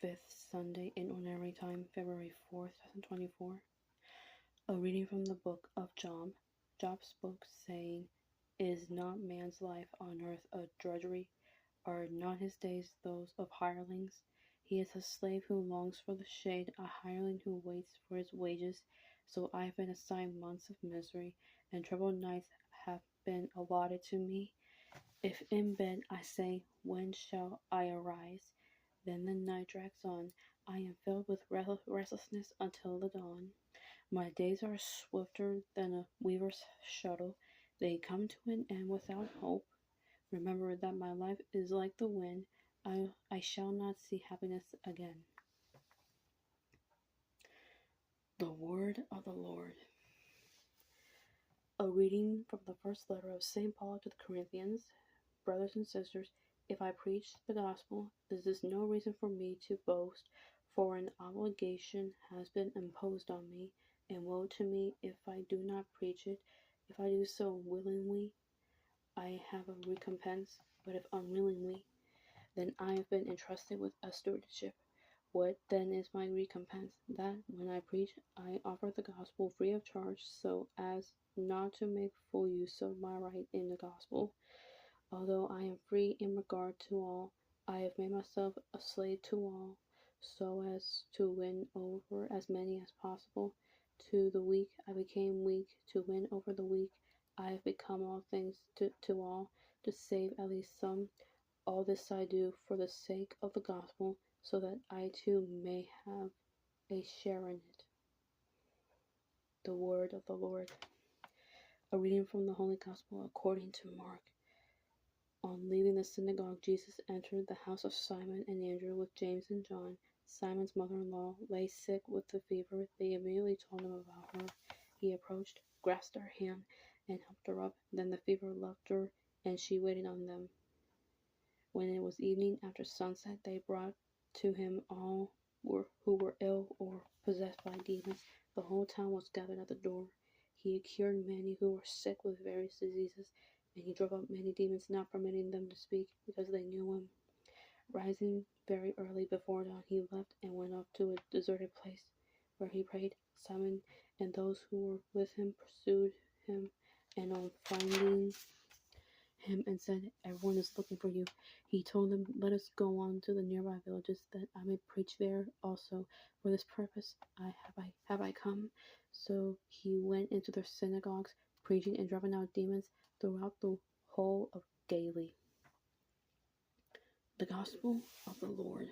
fifth Sunday in Ordinary Time, February 4th, 2024. A reading from the book of Job. Job spoke, saying, Is not man's life on earth a drudgery? Are not his days those of hirelings? He is a slave who longs for the shade, a hireling who waits for his wages. So I have been assigned months of misery, and troubled nights have been allotted to me. If in bed I say, When shall I arise? Then the night drags on. I am filled with restlessness until the dawn. My days are swifter than a weaver's shuttle. They come to an end without hope. Remember that my life is like the wind. I shall not see happiness again. The word of the Lord. A reading from the first letter of St. Paul to the Corinthians. Brothers and sisters, if I preach the gospel, this is no reason for me to boast, for an obligation has been imposed on me, and woe to me if I do not preach it. If I do so willingly, I have a recompense, but if unwillingly, then I have been entrusted with a stewardship. What then is my recompense? That when I preach, I offer the gospel free of charge, so as not to make full use of my right in the gospel. Although I am free in regard to all, I have made myself a slave to all, so as to win over as many as possible. To the weak I became weak, to win over the weak. I have become all things to all, to save at least some. All this I do for the sake of the gospel, so that I too may have a share in it. The word of the Lord. A reading from the Holy Gospel according to Mark. On leaving the synagogue, Jesus entered the house of Simon and Andrew with James and John. Simon's mother-in-law lay sick with the fever. They immediately told him about her. He approached, grasped her hand, and helped her up. Then the fever left her, and she waited on them. When it was evening, after sunset, they brought to him all who were ill or possessed by demons. The whole town was gathered at the door. He cured many who were sick with various diseases, and he drove out many demons, not permitting them to speak, because they knew him. Rising very early before dawn, he left and went off to a deserted place, where he prayed. Simon and those who were with him pursued him, and on finding him and said, Everyone is looking for you. He told them, Let us go on to the nearby villages, that I may preach there also. For this purpose have I come. So he went into their synagogues, preaching and driving out demons throughout the whole of Galilee. The Gospel of the Lord.